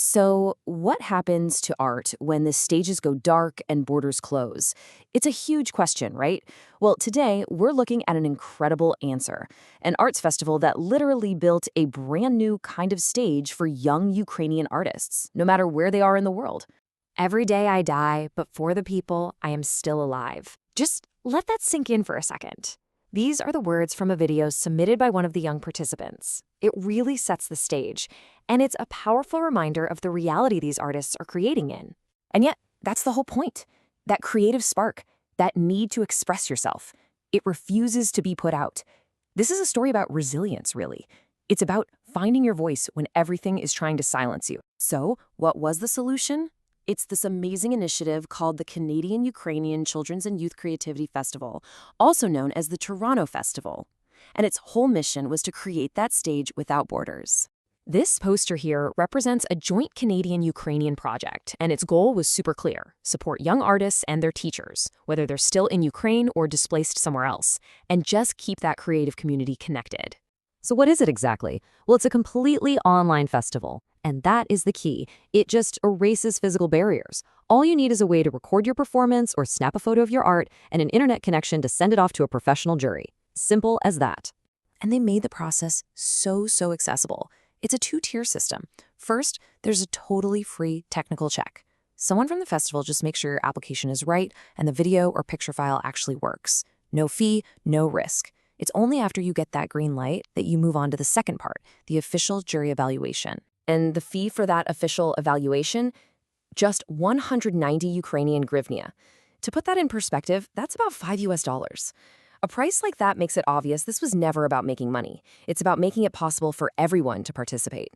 So, what happens to art when the stages go dark and borders close? It's a huge question, right? Well, today we're looking at an incredible answer, an arts festival that literally built a brand new kind of stage for young Ukrainian artists, no matter where they are in the world. Every day I die, but for the people, I am still alive. Just let that sink in for a second. These are the words from a video submitted by one of the young participants. It really sets the stage, and it's a powerful reminder of the reality these artists are creating in. And yet, that's the whole point. That creative spark, that need to express yourself. It refuses to be put out. This is a story about resilience, really. It's about finding your voice when everything is trying to silence you. So, what was the solution? It's this amazing initiative called the Canadian Ukrainian Children's and Youth Creativity Festival, also known as the Toronto Festival. And its whole mission was to create that stage without borders. This poster here represents a joint Canadian-Ukrainian project, and its goal was super clear: support young artists and their teachers, whether they're still in Ukraine or displaced somewhere else, and just keep that creative community connected. So what is it exactly? Well, it's a completely online festival, and that is the key. It just erases physical barriers. All you need is a way to record your performance or snap a photo of your art and an internet connection to send it off to a professional jury. Simple as that. And they made the process so accessible. It's a two-tier system. First, there's a totally free technical check. Someone from the festival just makes sure your application is right and the video or picture file actually works. No fee, no risk. It's only after you get that green light that you move on to the second part, the official jury evaluation. And the fee for that official evaluation? Just 190 Ukrainian hryvnia. To put that in perspective, that's about $5. A price like that makes it obvious this was never about making money. It's about making it possible for everyone to participate.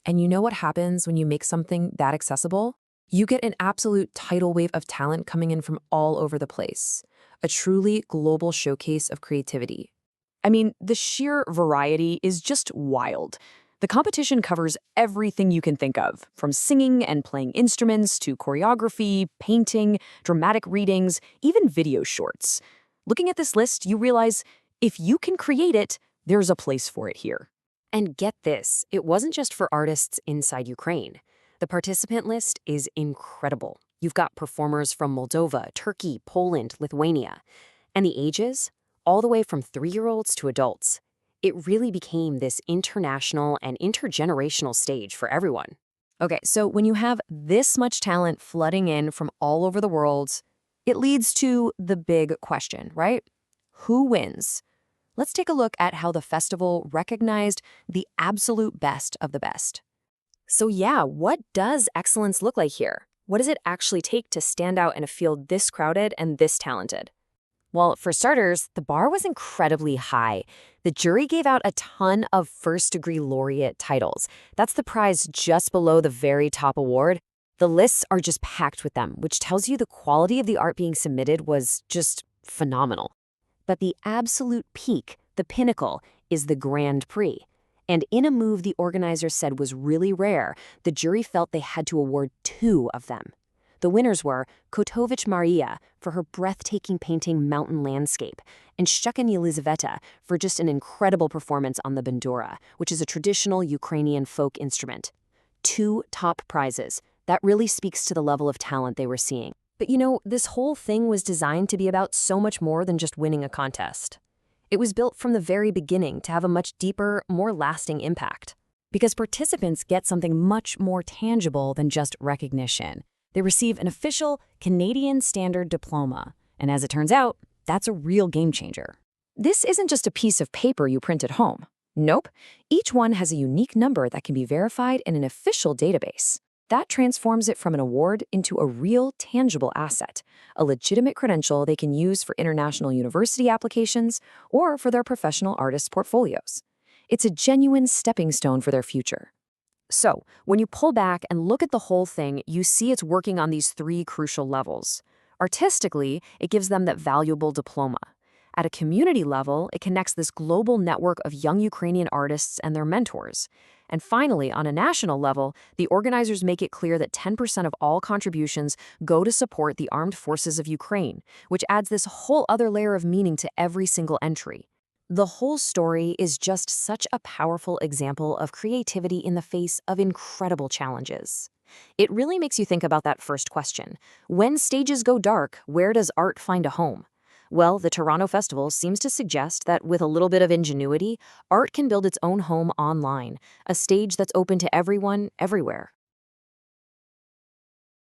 And you know what happens when you make something that accessible? You get an absolute tidal wave of talent coming in from all over the place. A truly global showcase of creativity. I mean, the sheer variety is just wild. The competition covers everything you can think of, from singing and playing instruments to choreography, painting, dramatic readings, even video shorts. Looking at this list, you realize if you can create it, there's a place for it here. And get this, it wasn't just for artists inside Ukraine. The participant list is incredible. You've got performers from Moldova, Turkey, Poland, Lithuania. And the ages? All the way from 3-year-olds to adults. It really became this international and intergenerational stage for everyone. Okay, so when you have this much talent flooding in from all over the world, it leads to the big question, right? Who wins? Let's take a look at how the festival recognized the absolute best of the best. So yeah, what does excellence look like here? What does it actually take to stand out in a field this crowded and this talented? Well, for starters, the bar was incredibly high. The jury gave out a ton of first-degree laureate titles. That's the prize just below the very top award. The lists are just packed with them, which tells you the quality of the art being submitted was just phenomenal. But the absolute peak, the pinnacle, is the Grand Prix. And in a move the organizers said was really rare, the jury felt they had to award 2 of them. The winners were Kotovich Maria for her breathtaking painting Mountain Landscape, and Shchukin Yelizaveta for just an incredible performance on the bandura, which is a traditional Ukrainian folk instrument. 2 top prizes. That really speaks to the level of talent they were seeing. But you know, this whole thing was designed to be about so much more than just winning a contest. It was built from the very beginning to have a much deeper, more lasting impact. Because participants get something much more tangible than just recognition. They receive an official Canadian Standard diploma, and as it turns out, that's a real game changer. This isn't just a piece of paper you print at home. Nope, each one has a unique number that can be verified in an official database. That transforms it from an award into a real, tangible asset, a legitimate credential they can use for international university applications or for their professional artist portfolios. It's a genuine stepping stone for their future. So, when you pull back and look at the whole thing, you see it's working on these 3 crucial levels. Artistically, it gives them that valuable diploma. At a community level, it connects this global network of young Ukrainian artists and their mentors. And finally, on a national level, the organizers make it clear that 10% of all contributions go to support the armed forces of Ukraine, which adds this whole other layer of meaning to every single entry. The whole story is just such a powerful example of creativity in the face of incredible challenges. It really makes you think about that first question. When stages go dark, where does art find a home? Well, the Toronto Festival seems to suggest that with a little bit of ingenuity, art can build its own home online, a stage that's open to everyone, everywhere.